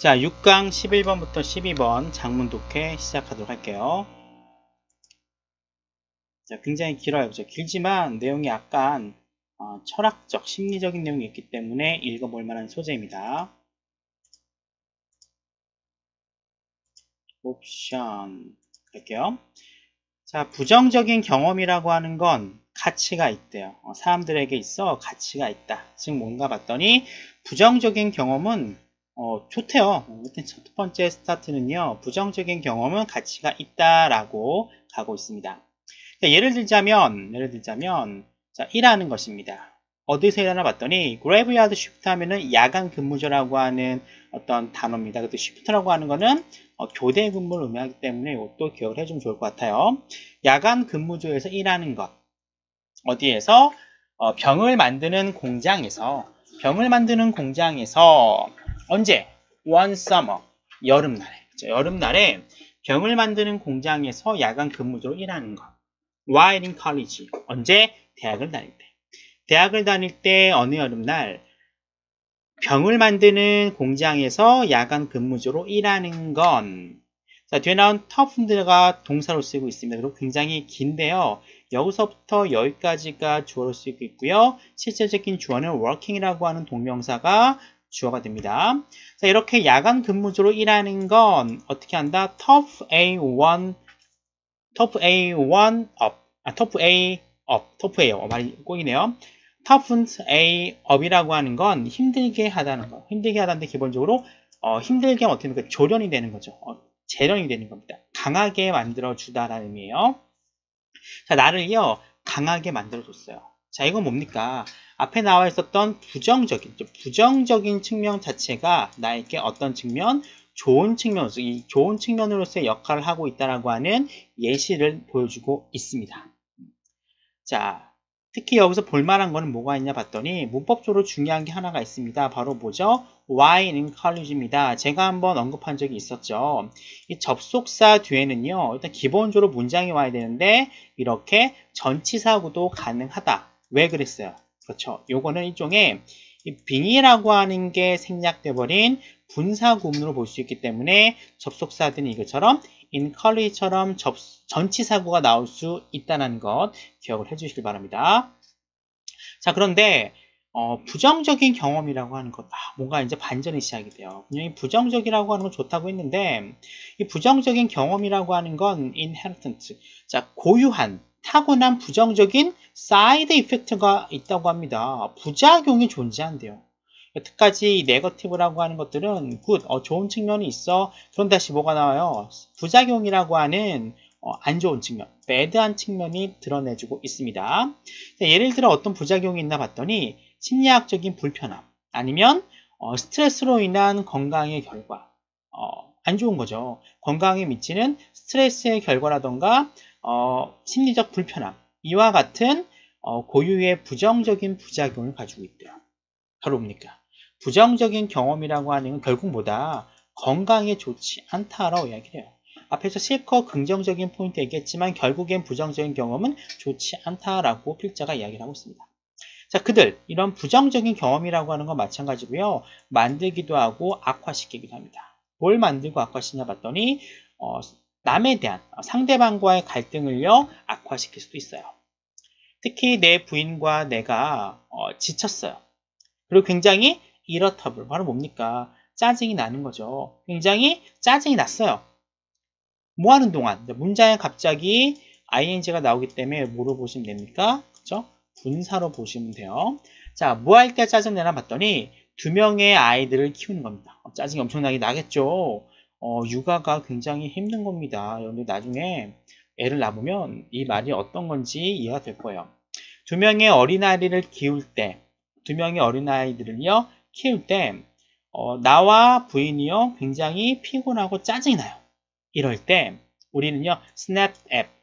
자, 6강 11번부터 12번 장문 독해 시작하도록 할게요. 자, 굉장히 길어요. 그죠? 길지만 내용이 약간 철학적, 심리적인 내용이 있기 때문에 읽어볼 만한 소재입니다. 옵션 할게요. 자, 부정적인 경험이라고 하는 건 가치가 있대요. 사람들에게 있어 가치가 있다. 즉 뭔가 봤더니 부정적인 경험은 좋대요. 일단 첫 번째 스타트는요. 부정적인 경험은 가치가 있다라고 가고 있습니다. 자, 예를 들자면 자, 일하는 것입니다. 어디서 일하나 봤더니 graveyard shift 하면은 야간 근무제라고 하는 어떤 단어입니다. 그래도 shift라고 하는 거는 교대 근무를 의미하기 때문에 이것도 기억을 해주면 좋을 것 같아요. 야간 근무조에서 일하는 것. 어디에서? 병을 만드는 공장에서 언제? One summer. 여름날에. 그렇죠? 여름날에 병을 만드는 공장에서 야간 근무조로 일하는 것. While in college. 언제? 대학을 다닐 때 어느 여름날 병을 만드는 공장에서 야간 근무조로 일하는 건. 자, 뒤에 나온 tough가 동사로 쓰이고 있습니다. 그리고 굉장히 긴데요. 여기서부터 여기까지가 주어로 쓰이고 있고요. 실제적인 주어는 working이라고 하는 동명사가 주어가 됩니다. 자, 이렇게 야간 근무조로 일하는 건 어떻게 한다? tough A1 tough A up. 말이 꼬이네요. tough A up이라고 하는 건 힘들게 하다는 거. 힘들게 하다는데 기본적으로 힘들게 하면 어떻게 됩니까? 조련이 되는 거죠. 재련이 되는 겁니다. 강하게 만들어주다라는 의미예요. 자, 나를요, 강하게 만들어줬어요. 자, 이건 뭡니까? 앞에 나와 있었던 부정적인 측면 자체가 나에게 어떤 측면? 좋은 측면으로서, 이 좋은 측면으로서의 역할을 하고 있다라고 하는 예시를 보여주고 있습니다. 자, 특히 여기서 볼만한 거는 뭐가 있냐 봤더니 문법적으로 중요한 게 하나가 있습니다. 바로 뭐죠? While in college입니다. 제가 한번 언급한 적이 있었죠. 이 접속사 뒤에는요. 일단 기본적으로 문장이 와야 되는데 이렇게 전치사구도 가능하다. 왜 그랬어요? 그렇죠. 요거는 일종의 이 빙의라고 하는 게 생략돼 버린 분사 구문으로 볼 수 있기 때문에 접속사들은 이것처럼 in college처럼 전치사구가 나올 수 있다는 것 기억을 해주시길 바랍니다. 자, 그런데 부정적인 경험이라고 하는 것, 뭔가 이제 반전이 시작이 돼요. 분명히 부정적이라고 하는 건 좋다고 했는데 이 부정적인 경험이라고 하는 건 inherent, 자, 고유한 타고난 부정적인 사이드 이펙트가 있다고 합니다. 부작용이 존재한대요. 여태까지 네거티브라고 하는 것들은 굿, 좋은 측면이 있어. 그럼 다시 뭐가 나와요? 부작용이라고 하는 안 좋은 측면, 배드한 측면이 드러내주고 있습니다. 자, 예를 들어 어떤 부작용이 있나 봤더니 심리학적인 불편함, 아니면 스트레스로 인한 건강의 결과, 안 좋은 거죠. 건강에 미치는 스트레스의 결과라던가 심리적 불편함, 이와 같은 고유의 부정적인 부작용을 가지고 있대요. 바로 뭡니까? 부정적인 경험이라고 하는 건 결국 뭐다? 건강에 좋지 않다라고 이야기를 해요. 앞에서 실컷 긍정적인 포인트 얘기했지만 결국엔 부정적인 경험은 좋지 않다라고 필자가 이야기를 하고 있습니다. 자, 이런 부정적인 경험이라고 하는 건 마찬가지고요. 만들기도 하고 악화시키기도 합니다. 뭘 만들고 악화시키냐 봤더니 남에 대한 상대방과의 갈등을요 악화시킬 수도 있어요. 특히 내 부인과 내가 지쳤어요. 그리고 굉장히 irritable, 바로 뭡니까? 짜증이 나는 거죠. 굉장히 짜증이 났어요. 뭐 하는 동안? 문장에 갑자기 ing가 나오기 때문에 뭐로 보시면 됩니까? 그죠? 분사로 보시면 돼요. 자, 뭐 할 때 짜증내나 봤더니 2명의 아이들을 키우는 겁니다. 짜증이 엄청나게 나겠죠? 육아가 굉장히 힘든 겁니다. 여러분들 나중에 애를 낳으면 이 말이 어떤 건지 이해가 될 거예요. 2명의 어린아이들을 키울 때, 2명의 어린아이들을요, 키울 때, 나와 부인이요, 굉장히 피곤하고 짜증이 나요. 이럴 때, 우리는요,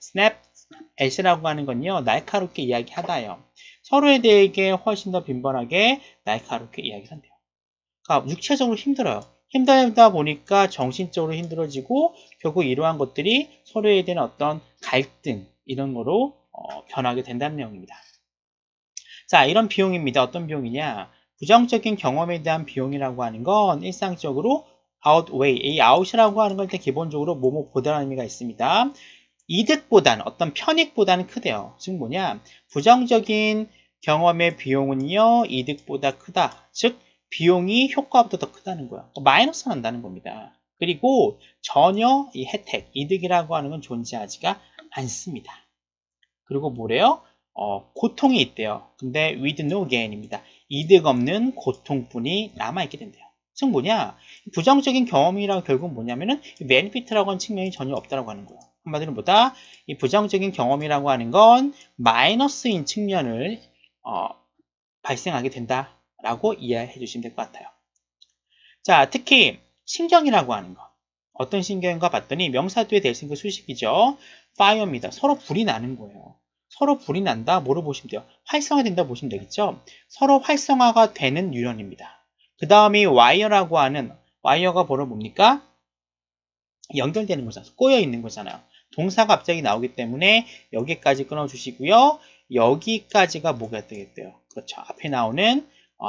snapat이라고 하는 건요, 날카롭게 이야기하다예요. 서로에 대해 훨씬 더 빈번하게 날카롭게 이야기한대요. 그러니까 육체적으로 힘들어요. 힘들다 보니까 정신적으로 힘들어지고, 결국 이러한 것들이 서로에 대한 어떤 갈등, 이런 거로 변하게 된다는 내용입니다. 자, 이런 비용입니다. 어떤 비용이냐? 부정적인 경험에 대한 비용이라고 하는 건 일상적으로 outweigh. 이 out이라고 하는 건 일단 기본적으로 뭐뭐보다라는 의미가 있습니다. 이득보다는 어떤 편익보다는 크대요. 즉 뭐냐? 부정적인 경험의 비용은요, 이득보다 크다. 즉 비용이 효과보다 더 크다는 거야. 마이너스 난다는 겁니다. 그리고 전혀 이 혜택, 이득이라고 하는 건 존재하지가 않습니다. 그리고 뭐래요? 고통이 있대요. 근데 with no gain입니다. 이득 없는 고통뿐이 남아있게 된대요. 즉 뭐냐? 부정적인 경험이라고 결국 뭐냐면은 베니피트라고 하는 측면이 전혀 없다라고 하는 거예요. 한마디로 뭐다? 이 부정적인 경험이라고 하는 건 마이너스인 측면을 발생하게 된다라고 이해해 주시면 될 것 같아요. 자, 특히 신경이라고 하는 것. 어떤 신경인가 봤더니 명사 뒤에 될 수 있는 수식이죠. fire입니다. 서로 불이 나는 거예요. 서로 불이 난다? 뭐로 보시면 돼요? 활성화된다 보시면 되겠죠? 서로 활성화가 되는 뉴런입니다. 그 다음이 와이어라고 하는, 와이어가 바로 뭡니까? 연결되는 거잖아요. 꼬여 있는 거잖아요. 동사가 갑자기 나오기 때문에 여기까지 끊어주시고요. 여기까지가 뭐가 되겠대요? 그렇죠. 앞에 나오는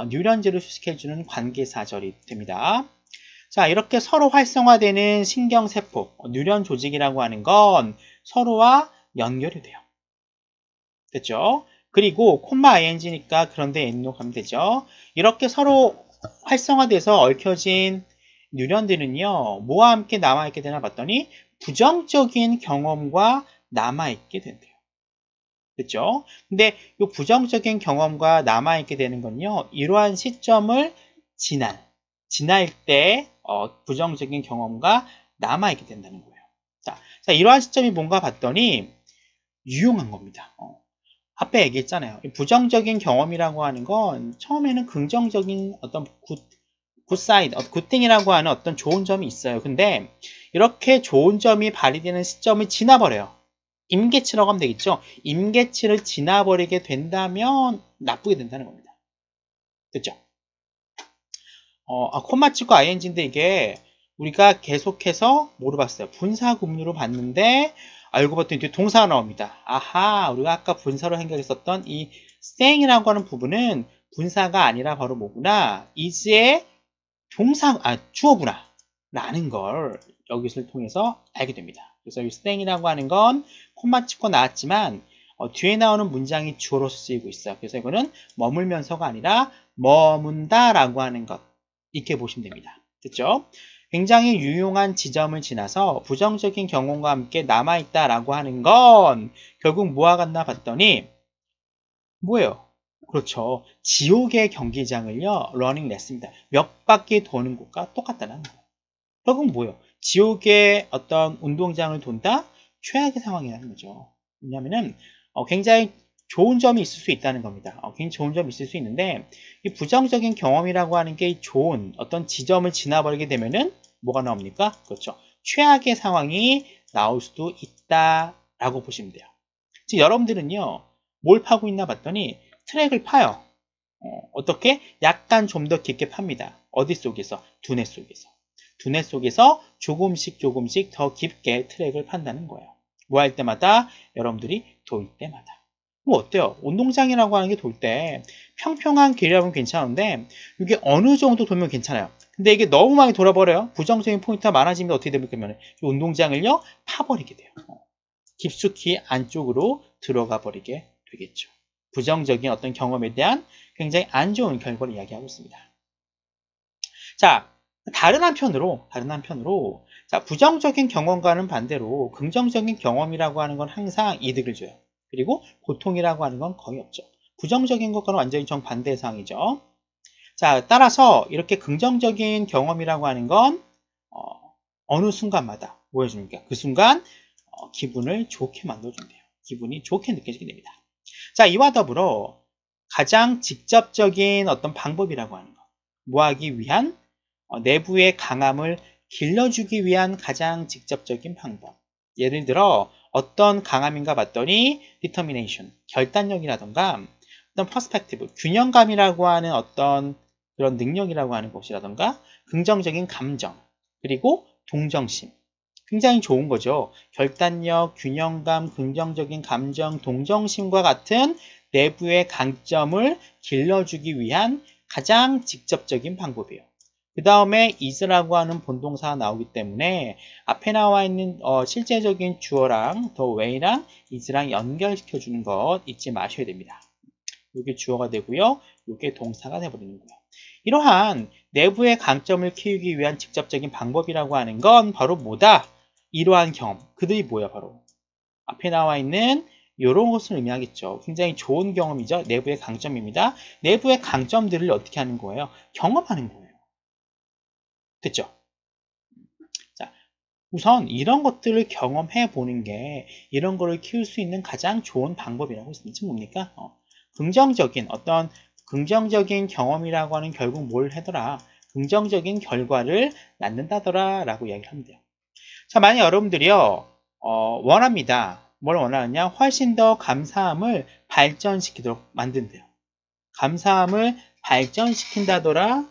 뉴런즈를 수식해주는 관계사절이 됩니다. 자, 이렇게 서로 활성화되는 신경세포, 뉴런 조직이라고 하는 건 서로와 연결이 돼요. 됐죠? 그리고 콤마 ing니까 그런데 n로 가면 되죠. 이렇게 서로 활성화돼서 얽혀진 뉴런들은요, 뭐와 함께 남아있게 되나 봤더니 부정적인 경험과 남아있게 된대요. 됐죠? 근데 이 부정적인 경험과 남아있게 되는 건요, 이러한 시점을 지날 때 부정적인 경험과 남아있게 된다는 거예요. 자, 이러한 시점이 뭔가 봤더니 유용한 겁니다. 앞에 얘기했잖아요. 부정적인 경험이라고 하는 건 처음에는 긍정적인 어떤 굿사이드, 굿띵이라고 하는 어떤 좋은 점이 있어요. 근데 이렇게 좋은 점이 발휘되는 시점을 지나버려요. 임계치라고 하면 되겠죠. 임계치를 지나버리게 된다면 나쁘게 된다는 겁니다. 됐죠? 콤마 찍고 ing인데 이게 우리가 계속해서 뭐로 봤어요? 분사구문으로 봤는데 알고 봤더니 뒤에 동사가 나옵니다. 아하, 우리가 아까 분사로 해결했었던 이 staying이라고 하는 부분은 분사가 아니라 바로 뭐구나? is의 주어구나 라는 걸 여기서 통해서 알게 됩니다. 그래서 이 staying이라고 하는 건 콤마 찍고 나왔지만 뒤에 나오는 문장이 주어로 쓰이고 있어요. 그래서 이거는 머물면서가 아니라 머문다 라고 하는 것 이렇게 보시면 됩니다. 됐죠? 굉장히 유용한 지점을 지나서 부정적인 경험과 함께 남아있다 라고 하는 건 결국 뭐와 같나 봤더니 뭐예요? 그렇죠. 지옥의 경기장을요, 러닝 냈습니다. 몇 바퀴 도는 것과 똑같다는 거예요. 결국 뭐예요? 지옥의 어떤 운동장을 돈다? 최악의 상황이라는 거죠. 왜냐면은 굉장히 좋은 점이 있을 수 있다는 겁니다. 굉장히 좋은 점이 있을 수 있는데 이 부정적인 경험이라고 하는 게 좋은 어떤 지점을 지나버리게 되면은 뭐가 나옵니까? 그렇죠. 최악의 상황이 나올 수도 있다라고 보시면 돼요. 즉 여러분들은요, 뭘 파고 있나 봤더니 트랙을 파요. 어떻게? 약간 좀 더 깊게 팝니다. 어디 속에서? 두뇌 속에서. 두뇌 속에서 조금씩 더 깊게 트랙을 판다는 거예요. 뭐 할 때마다? 여러분들이 돌 때마다. 뭐 어때요? 운동장이라고 하는 게 돌 때 평평한 길이라면 괜찮은데 이게 어느 정도 돌면 괜찮아요. 근데 이게 너무 많이 돌아버려요. 부정적인 포인트가 많아지면 어떻게 됩니까? 그러면 이 운동장을요, 파버리게 돼요. 깊숙이 안쪽으로 들어가 버리게 되겠죠. 부정적인 어떤 경험에 대한 굉장히 안 좋은 결과를 이야기하고 있습니다. 자, 다른 한편으로 자, 부정적인 경험과는 반대로 긍정적인 경험이라고 하는 건 항상 이득을 줘요. 그리고 고통이라고 하는 건 거의 없죠. 부정적인 것과는 완전히 정반대의 상황이죠. 자, 따라서 이렇게 긍정적인 경험이라고 하는 건 어느 순간마다 뭐 해줍니까? 그 순간 기분을 좋게 만들어준대요. 기분이 좋게 느껴지게 됩니다. 자, 이와 더불어 가장 직접적인 어떤 방법이라고 하는 것, 뭐 하기 위한 내부의 강함을 길러주기 위한 가장 직접적인 방법. 예를 들어 어떤 강함인가 봤더니 determination, 결단력이라던가 어떤 perspective, 균형감이라고 하는 어떤 그런 능력이라고 하는 것이라던가 긍정적인 감정, 그리고 동정심. 굉장히 좋은 거죠. 결단력, 균형감, 긍정적인 감정, 동정심과 같은 내부의 강점을 길러주기 위한 가장 직접적인 방법이에요. 그 다음에 is라고 하는 본동사가 나오기 때문에 앞에 나와 있는 실제적인 주어랑 the way랑 is랑 연결시켜 주는 것 잊지 마셔야 됩니다. 이게 주어가 되고요. 이게 동사가 되어버리는 거예요. 이러한 내부의 강점을 키우기 위한 직접적인 방법이라고 하는 건 바로 뭐다? 이러한 경험. 그들이 뭐야? 바로 앞에 나와 있는 이런 것을 의미하겠죠. 굉장히 좋은 경험이죠. 내부의 강점입니다. 내부의 강점들을 어떻게 하는 거예요? 경험하는 거예요. 됐죠? 자, 우선 이런 것들을 경험해 보는 게 이런 거를 키울 수 있는 가장 좋은 방법이라고 했습니다. 뭡니까? 긍정적인 경험이라고 하는 결국 뭘 하더라? 긍정적인 결과를 낳는다더라 라고 이야기를 하면 돼요. 자, 만약 여러분들이요 원합니다. 뭘 원하느냐? 훨씬 더 감사함을 발전시키도록 만든대요. 감사함을 발전시킨다더라.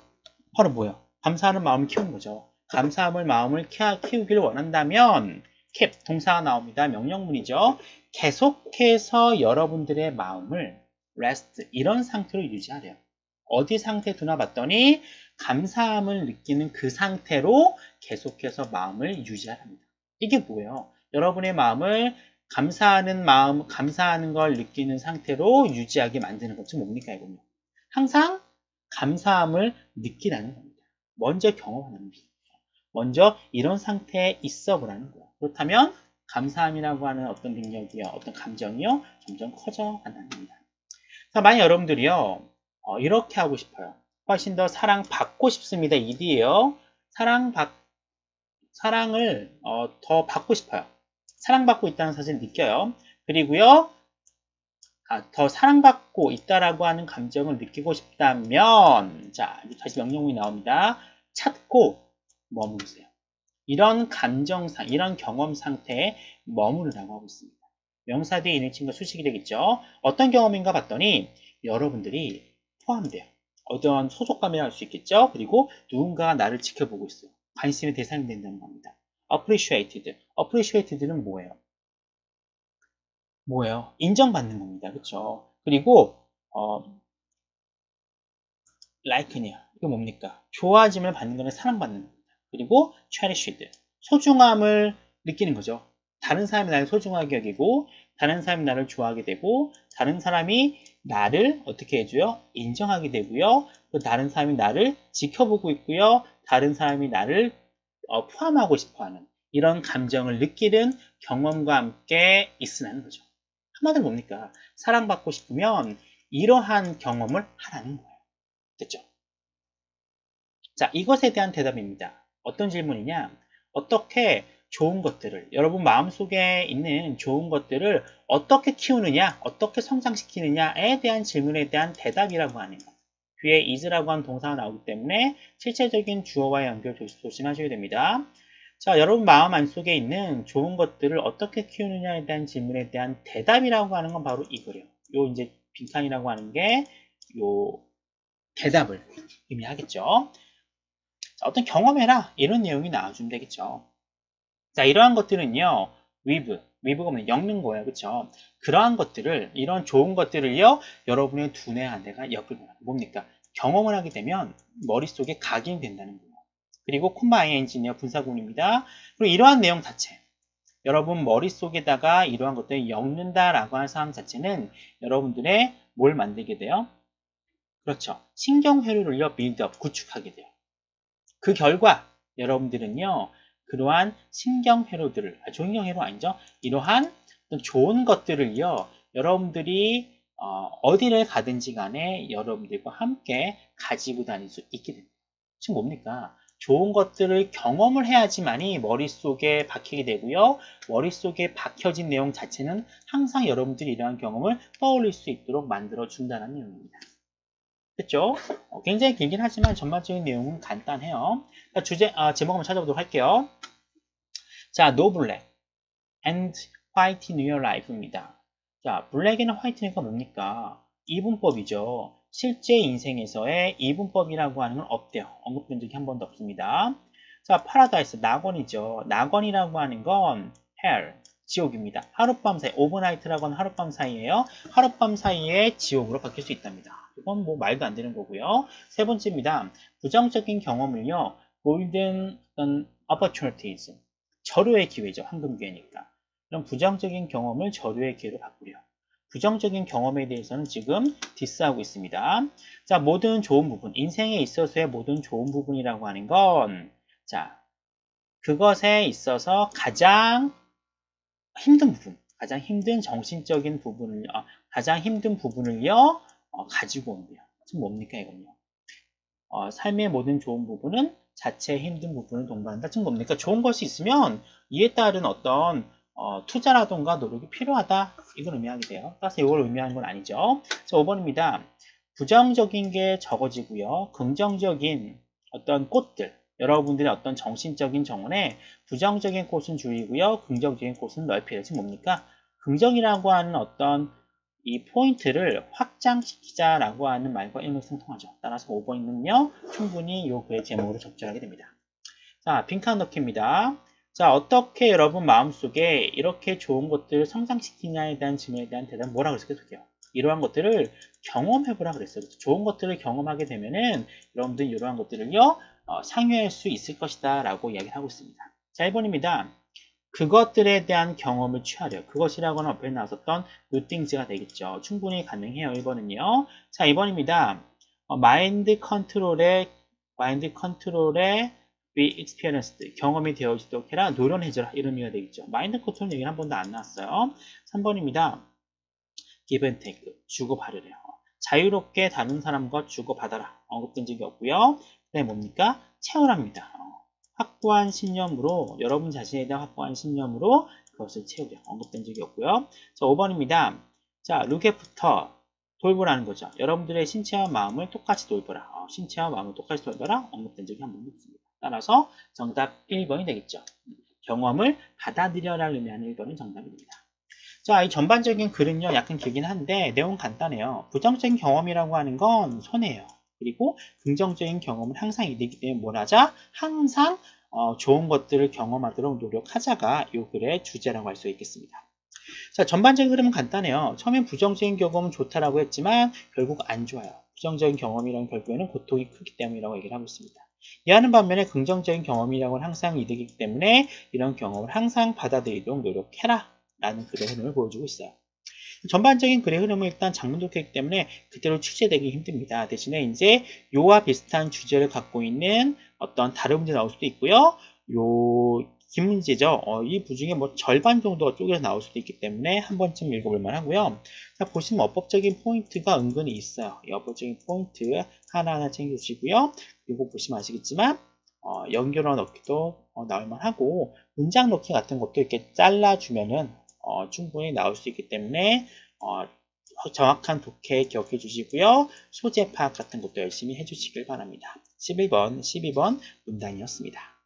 바로 뭐예요? 감사하는 마음을 키우는 거죠. 감사함을 마음을 키우기를 원한다면 keep 동사가 나옵니다. 명령문이죠. 계속해서 여러분들의 마음을 rest 이런 상태로 유지하래요. 어디 상태에 두나 봤더니 감사함을 느끼는 그 상태로 계속해서 마음을 유지하랍니다. 이게 뭐예요? 여러분의 마음을 감사하는 걸 느끼는 상태로 유지하게 만드는 것이 뭡니까? 이거는 항상 감사함을 느끼라는 겁니다. 먼저 경험하는 겁니다. 먼저 이런 상태에 있어 보라는 거예요. 그렇다면 감사함이라고 하는 어떤 능력이요, 어떤 감정이요, 점점 커져 간다는 겁니다. 자, 만약 여러분들이요, 이렇게 하고 싶어요. 훨씬 더 사랑받고 싶습니다. 이디예요. 사랑을 더 받고 싶어요. 사랑받고 있다는 사실을 느껴요. 그리고요, 더 사랑받고 있다라고 하는 감정을 느끼고 싶다면, 자, 다시 명령문이 나옵니다. 찾고 머무르세요. 이런 감정상, 이런 경험 상태에 머무르라고 하고 있습니다. 명사 뒤에 있는 친구가 수식이 되겠죠. 어떤 경험인가 봤더니 여러분들이 포함돼요. 어떤 소속감이라 할 수 있겠죠. 그리고 누군가가 나를 지켜보고 있어요. 관심의 대상이 된다는 겁니다. appreciated. appreciated는 뭐예요? 인정받는 겁니다. 그렇죠? 그리고 like냐. 이게 뭡니까? 좋아짐을 받는 거는 사랑받는 겁니다. 그리고 cherished. 소중함을 느끼는 거죠. 다른 사람이 나를 소중하게 여기고 다른 사람이 나를 좋아하게 되고 다른 사람이 나를 어떻게 해줘요? 인정하게 되고요. 또 다른 사람이 나를 지켜보고 있고요. 다른 사람이 나를 포함하고 싶어하는 이런 감정을 느끼는 경험과 함께 있으라는 거죠. 한마디로 뭡니까? 사랑받고 싶으면 이러한 경험을 하라는 거예요. 됐죠? 자, 이것에 대한 대답입니다. 어떤 질문이냐? 어떻게 좋은 것들을, 여러분 마음속에 있는 좋은 것들을 어떻게 키우느냐, 어떻게 성장시키느냐에 대한 질문에 대한 대답이라고 하는 것. 뒤에 is라고 하는 동사가 나오기 때문에 실체적인 주어와 연결 조심하셔야 됩니다. 자, 여러분 마음 안속에 있는 좋은 것들을 어떻게 키우느냐에 대한 질문에 대한 대답이라고 하는 건 바로 이거래요. 요 이제 빈칸이라고 하는 게 요 대답을 의미하겠죠. 자, 어떤 경험해라 이런 내용이 나와주면 되겠죠. 자, 이러한 것들은요, weave가 뭐냐, 엮는 거예요. 그쵸? 그러한 것들을, 이런 좋은 것들을요, 여러분의 두뇌 안에가 엮을 거예요. 뭡니까? 경험을 하게 되면 머릿속에 각인된다는 거예요. 그리고 콤마 ing는요, 분사구문입니다. 그리고 이러한 내용 자체, 여러분 머릿속에다가 이러한 것들을 엮는다라고 하는 상황 자체는 여러분들의 뭘 만들게 돼요? 그렇죠. 신경회로를요, 빌드업, 구축하게 돼요. 그 결과 여러분들은요, 그러한 신경회로들을, 신경회로 아니죠? 이러한 좋은 것들을요, 여러분들이 어디를 가든지 간에 여러분들과 함께 가지고 다닐 수 있게 됩니다. 지금 뭡니까? 좋은 것들을 경험을 해야지만이 머릿속에 박히게 되고요. 머릿속에 박혀진 내용 자체는 항상 여러분들이 이러한 경험을 떠올릴 수 있도록 만들어준다는 내용입니다. 됐죠? 굉장히 길긴 하지만 전반적인 내용은 간단해요. 제목 한번 찾아보도록 할게요. 자, no black and white in your life입니다. 자, 블랙이나 화이트가 뭡니까? 이분법이죠. 실제 인생에서의 이분법이라고 하는 건 없대요. 언급된 적이 한 번도 없습니다. 자, 파라다이스, 낙원이죠. 낙원이라고 하는 건 hell, 지옥입니다. 하룻밤 사이, 오버나이트라고 하는 하룻밤 사이에요. 하룻밤 사이에 지옥으로 바뀔 수 있답니다. 이건 뭐 말도 안 되는 거고요. 세 번째입니다. 부정적인 경험을요. golden opportunities. 절호의 기회죠. 황금 기회니까. 그럼 부정적인 경험을 절호의 기회로 바꾸려. 부정적인 경험에 대해서는 지금 디스하고 있습니다. 자, 모든 좋은 부분, 인생에 있어서의 모든 좋은 부분이라고 하는 건, 자, 그것에 있어서 가장 힘든 부분, 가장 힘든 정신적인 부분을, 가장 힘든 부분을요, 가지고 온대요. 지금 뭡니까, 이건요? 삶의 모든 좋은 부분은 자체의 힘든 부분을 동반한다. 지금 뭡니까? 좋은 것이 있으면 이에 따른 어떤 투자라던가 노력이 필요하다. 이걸 의미하게 돼요. 따라서 이걸 의미하는 건 아니죠. 자, 5번입니다. 부정적인 게 적어지고요. 긍정적인 어떤 꽃들, 여러분들의 어떤 정신적인 정원에 부정적인 꽃은 줄이고요. 긍정적인 꽃은 넓히려. 지금 뭡니까? 긍정이라고 하는 어떤 이 포인트를 확장시키자라고 하는 말과 일맥상통하죠. 따라서 5번은요. 충분히 이 글의 제목으로 적절하게 됩니다. 자, 빈칸 넣기입니다. 자, 어떻게 여러분 마음속에 이렇게 좋은 것들을 성장시키냐에 대한 질문에 대한 대답 뭐라고 했을까요? 계속해요. 이러한 것들을 경험해보라 그랬어요. 좋은 것들을 경험하게 되면은 여러분들이 이러한 것들을요, 상회할 수 있을 것이다 라고 이야기를 하고 있습니다. 자, 1번입니다. 그것들에 대한 경험을 취하려. 그것이라고는 앞에 나왔었던 노띵즈가 되겠죠. 충분히 가능해요. 1번은요. 자, 2번입니다. 마인드 컨트롤에 be experienced. 경험이 되어지도록 해라. 노련해져라. 이런 의미가 되겠죠. 마인드 컨트롤 얘기는 한 번도 안 나왔어요. 3번입니다. give and take. 주고받으래요. 자유롭게 다른 사람과 주고받아라. 언급된 적이 없고요. 그 다음에 뭡니까? 채우랍니다. 확고한 신념으로, 여러분 자신에 대한 확고한 신념으로 그것을 채우려. 언급된 적이 없고요. 자, 5번입니다. 자, 룩에부터 돌보라는 거죠. 여러분들의 신체와 마음을 똑같이 돌보라. 신체와 마음을 똑같이 돌보라. 언급된 적이 한 번도 없습니다. 따라서 정답 1번이 되겠죠. 경험을 받아들여라를 의미하는 1번이 정답이 됩니다. 자, 이 전반적인 글은요, 약간 길긴 한데 내용은 간단해요. 부정적인 경험이라고 하는 건 손해예요. 그리고 긍정적인 경험은 항상 이득이기 때문에 뭘 하자? 항상 좋은 것들을 경험하도록 노력하자가 이 글의 주제라고 할 수 있겠습니다. 자, 전반적인 흐름은 간단해요. 처음엔 부정적인 경험은 좋다라고 했지만 결국 안 좋아요. 부정적인 경험이란 결국에는 고통이 크기 때문이라고 얘기를 하고 있습니다. 이하는 반면에 긍정적인 경험이라고는 항상 이득이기 때문에 이런 경험을 항상 받아들이도록 노력해라 라는 글의 흐름을 보여주고 있어요. 전반적인 글의 흐름은 일단 장문독해이기 때문에 그대로 취재되기 힘듭니다. 대신에 이제 요와 비슷한 주제를 갖고 있는 어떤 다른 문제 나올 수도 있고요. 요 긴 문제죠. 이 부중에 뭐 절반 정도가 쪼개서 나올 수도 있기 때문에 한 번쯤 읽어볼 만하고요. 자, 보시면 어법적인 포인트가 은근히 있어요. 이 어법적인 포인트 하나하나 챙겨주시고요. 그리고 보시면 아시겠지만 연결어 넣기도 나올 만하고 문장 넣기 같은 것도 이렇게 잘라주면은 충분히 나올 수 있기 때문에 정확한 독해 기억해 주시고요. 소재 파악 같은 것도 열심히 해주시길 바랍니다. 11번, 12번 문단이었습니다.